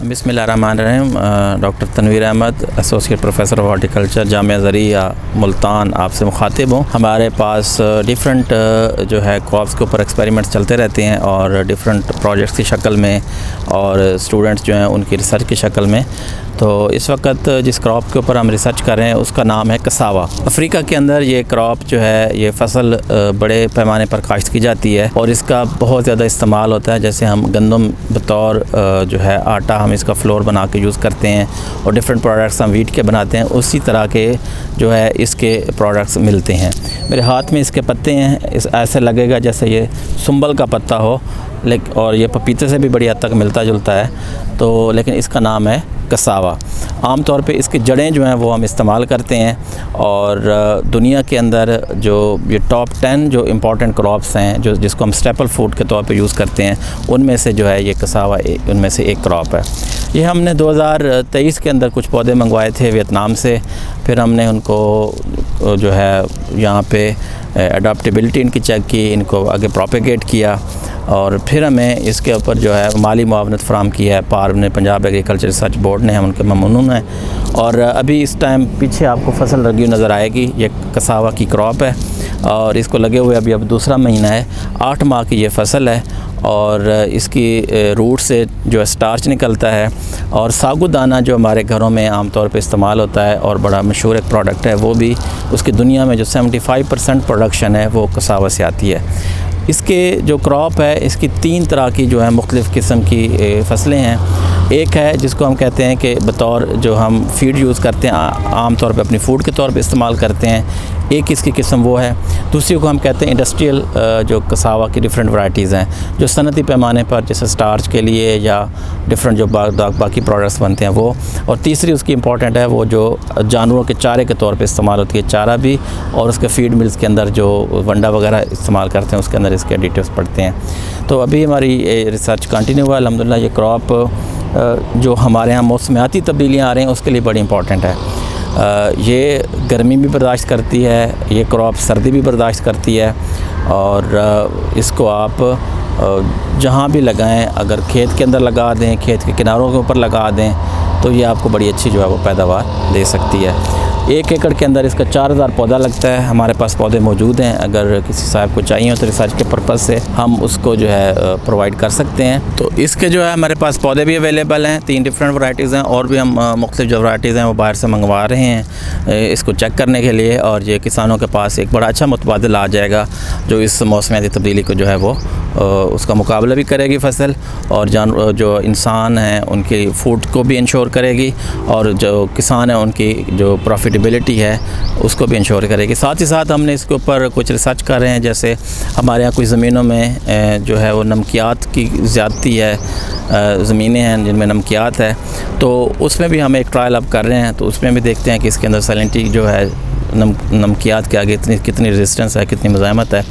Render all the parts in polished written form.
बिस्मिल्लाहिर्रहमानिर्रहीम। Doctor Tanveer Ahmad, associate professor of horticulture, Jamia Zaria Multan आपसे मुखातिब हूँ। हमारे पास डिफरेंट जो है क्रॉप्स के ऊपर एक्सपेरिमेंट्स चलते रहते हैं और डिफरेंट प्रोजेक्ट्स की शक्ल में और स्टूडेंट्स जो हैं उनकी रिसर्च की शक्ल में। तो इस वक्त जिस क्रॉप के ऊपर हम रिसर्च कर रहे हैं उसका नाम है कसावा। अफ्रीका के अंदर ये क्रॉप जो है ये फसल बड़े पैमाने पर काश्त की जाती है और इसका बहुत ज़्यादा इस्तेमाल होता है। जैसे हम गंदम बतौर जो है आटा हम इसका फ्लोर बना के यूज़ करते हैं और डिफरेंट प्रोडक्ट्स हम वीट के बनाते हैं, उसी तरह के जो है इसके प्रोडक्ट्स मिलते हैं। मेरे हाथ में इसके पत्ते हैं, ऐसे लगेगा जैसे ये सुंबल का पत्ता हो, लेकिन और ये पपीते से भी बड़ी हद तक मिलता जुलता है। तो लेकिन इसका नाम है कसावा। आम तौर पे इसकी जड़ें जो हैं वो हम इस्तेमाल करते हैं और दुनिया के अंदर जो ये टॉप 10 जो इम्पॉर्टेंट क्रॉप्स हैं जो जिसको हम स्टेपल फूड के तौर पे यूज़ करते हैं, उनमें से जो है ये कसावा उनमें से एक क्रॉप है। ये हमने 2023 के अंदर कुछ पौधे मंगवाए थे वियतनाम से, फिर हमने उनको जो है यहाँ पे अडॉप्टेबिलिटी इनकी चेक की, इनको आगे प्रोपेगेट किया और फिर हमें इसके ऊपर जो है माली मुआवनत फ़राहम की है पार्व ने, पंजाब एग्रीकल्चर रिसर्च बोर्ड ने, हम उनके ममनून हैं। और अभी इस टाइम पीछे आपको फसल लगी हुई नज़र आएगी, ये कसावा की क्रॉप है और इसको लगे हुए अभी अब दूसरा महीना है। 8 माह की ये फसल है और इसकी रूट से जो है स्टार्च निकलता है और सागुदाना जो हमारे घरों में आम तौर पे इस्तेमाल होता है और बड़ा मशहूर एक प्रोडक्ट है, वो भी उसकी दुनिया में जो 75% प्रोडक्शन है वो कसावा से आती है। इसके जो क्रॉप है इसकी 3 तरह की जो है मुख्तलिफ़ किस्म की फसलें हैं। एक है जिसको हम कहते हैं कि बतौर जो हम फीड यूज़ करते हैं, आम तौर पे अपनी फूड के तौर पे इस्तेमाल करते हैं, एक इसकी किस्म वो है। दूसरी को हम कहते हैं इंडस्ट्रियल जो कसावा की डिफरेंट वैराइटीज़ हैं जो सनती पैमाने पर जैसे स्टार्च के लिए या डिफरेंट जो बाकी प्रोडक्ट्स बनते हैं वो। और तीसरी उसकी इम्पॉर्टेंट है वो जो जानवरों के चारे के तौर पे इस्तेमाल होती है, चारा भी, और उसके फीड मिल्स के अंदर जो वंडा वगैरह इस्तेमाल करते हैं उसके अंदर इसके डिटेल्स पढ़ते हैं। तो अभी हमारी रिसर्च कंटिन्यू हुआ अल्हम्दुलिल्लाह। ये क्रॉप जो हमारे यहाँ मौसमियाती तब्दीलियाँ आ रही हैं उसके लिए बड़ी इंपॉर्टेंट है। ये गर्मी भी बर्दाश्त करती है, ये क्रॉप सर्दी भी बर्दाश्त करती है और इसको आप जहाँ भी लगाएं, अगर खेत के अंदर लगा दें, खेत के किनारों के ऊपर लगा दें, तो ये आपको बड़ी अच्छी जो है वो पैदावार दे सकती है। 1 एकड़ के अंदर इसका 4000 पौधा लगता है। हमारे पास पौधे मौजूद हैं, अगर किसी साहब को चाहिए हो तो रिसर्च के पर्पज़ से हम उसको जो है प्रोवाइड कर सकते हैं। तो इसके जो है हमारे पास पौधे भी अवेलेबल हैं, 3 डिफरेंट वैराइटीज़ हैं और भी हम मुख्तलिफ जो वैराइटीज़ हैं वो बाहर से मंगवा रहे हैं इसको चेक करने के लिए। और ये किसानों के पास एक बड़ा अच्छा मुतबादिल आ जाएगा जो इस मौसमियाती तब्दीली को जो है वो उसका मुकाबला भी करेगी फसल, और जो इंसान हैं उनकी फूड को भी इंश्योर करेगी और जो किसान हैं उनकी जो प्रॉफिटेबिलिटी है उसको भी इंश्योर करेगी। साथ ही साथ हमने इसके ऊपर कुछ रिसर्च कर रहे हैं, जैसे हमारे यहाँ कुछ ज़मीनों में जो है वो नमकियात की ज़्यादती है, ज़मीनें हैं जिनमें नमकियात है, तो उसमें भी हम एक ट्रायल अब कर रहे हैं। तो उसमें भी देखते हैं कि इसके अंदर सैलिनिटी जो है नमकियात के आगे कितनी रेजिस्टेंस है, कितनी मुज़ाहमत है।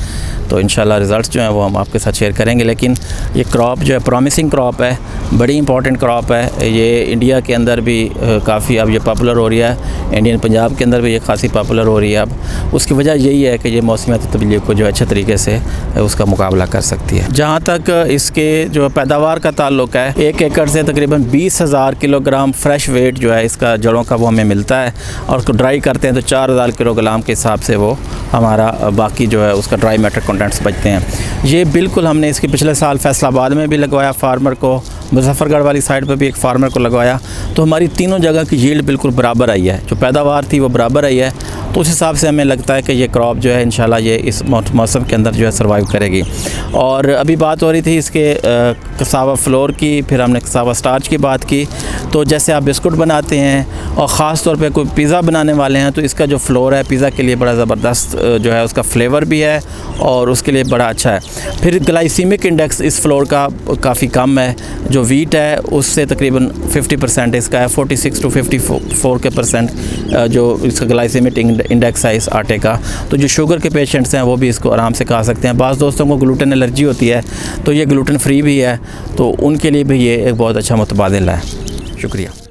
तो इंशाल्लाह रिज़ल्ट्स जो हैं वो हम आपके साथ शेयर करेंगे। लेकिन ये क्रॉप जो है प्रॉमिसिंग क्रॉप है, बड़ी इंपॉर्टेंट क्रॉप है। ये इंडिया के अंदर भी काफ़ी अब ये पॉपुलर हो रही है, इंडियन पंजाब के अंदर भी ये खासी पॉपुलर हो रही है अब। उसकी वजह यही है कि ये मौसमियाती तब्दीली को जो अच्छे तरीके से उसका मुकाबला कर सकती है। जहाँ तक इसके जो पैदावार का ताल्लुक है, 1 एकड़ से तकरीबन 20,000 किलोग्राम फ्रेश वेट जो है इसका जड़ों का वो हमें मिलता है और उसको ड्राई करते हैं तो 4000 किलोग्राम के हिसाब से वो हमारा बाकी जो है उसका ड्राई मैटर कंटेंट्स बचते हैं। ये बिल्कुल हमने इसके पिछले साल फैसलाबाद में भी लगवाया फार्मर को, मुजफ्फरगढ़ वाली साइड पर भी एक फार्मर को लगवाया, तो हमारी तीनों जगह की यील्ड बिल्कुल बराबर आई है, जो पैदावार थी वो बराबर आई है। तो उस हिसाब से हमें लगता है कि ये क्रॉप जो है इंशाल्लाह ये इस मौसम के अंदर जो है सर्वाइव करेगी। और अभी बात हो रही थी इसके कसावा फ्लोर की, फिर हमने कसावा स्टार्च की बात की। तो जैसे आप बिस्कुट बनाते हैं और ख़ास तौर पे कोई पिज़्ज़ा बनाने वाले हैं तो इसका जो फ्लोर है पिज़्ज़ा के लिए बड़ा ज़बरदस्त जो है उसका फ्लेवर भी है और उसके लिए बड़ा अच्छा है। फिर ग्लाइसीमिक इंडेक्स इस फ्लोर का काफ़ी कम है, जो वीट है उससे तकरीबन 50% इसका है, 46 to 54% जो इसका ग्लाइसीमिक इंडेक्स है इस आटे का। तो जो शुगर के पेशेंट्स हैं वो भी इसको आराम से खा सकते हैं। बाज़ दोस्तों को ग्लूटेन एलर्जी होती है तो ये ग्लूटेन फ्री भी है, तो उनके लिए भी ये एक बहुत अच्छा मुतबादिल है। शुक्रिया।